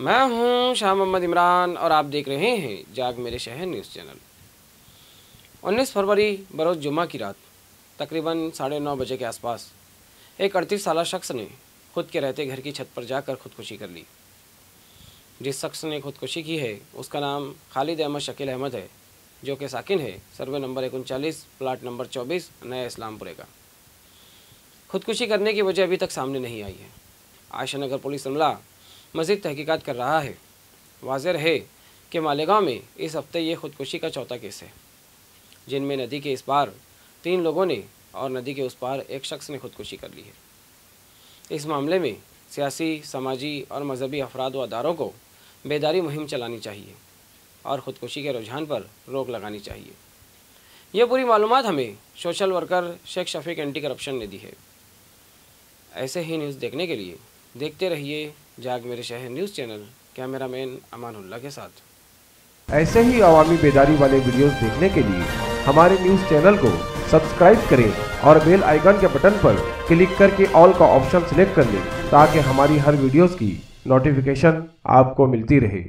मैं हूं शाह मोहम्मद इमरान और आप देख रहे हैं जाग मेरे शहर न्यूज़ चैनल। 19 फरवरी बरोज़ जुम्मा की रात तकरीबन 9:30 बजे के आसपास एक 38 साला शख्स ने खुद के रहते घर की छत पर जाकर खुदकुशी कर ली। जिस शख्स ने खुदकुशी की है उसका नाम खालिद अहमद शकील अहमद है, जो कि साकिन है सर्वे नंबर 39 प्लाट नंबर 24 नया इस्लामपुरे का। खुदकुशी करने की वजह अभी तक सामने नहीं आई है। आयशा नगर पुलिस अमला मज़ीद तहकीकात कर रहा है। वाज़ेह रहे कि मालेगांव में इस हफ्ते ये खुदकुशी का चौथा केस है, जिनमें नदी के इस पार 3 लोगों ने और नदी के उस पार एक शख्स ने खुदकुशी कर ली है। इस मामले में सियासी, समाजी और मजहबी अफराद व अदारों को बेदारी मुहिम चलानी चाहिए और ख़ुदकुशी के रुझान पर रोक लगानी चाहिए। ये पूरी मालूमात हमें social worker Sheikh Shafiq anti corruption ने दी है। ऐसे ही न्यूज़ देखने के लिए देखते रहिए जाग मेरे शहर न्यूज़ चैनल। कैमरामैन अमानुल्लाह के साथ। ऐसे ही अवामी बेदारी वाले वीडियोस देखने के लिए हमारे न्यूज़ चैनल को सब्सक्राइब करें और बेल आइकन के बटन पर क्लिक करके ऑल का ऑप्शन सिलेक्ट कर लें, ताकि हमारी हर वीडियोस की नोटिफिकेशन आपको मिलती रहे।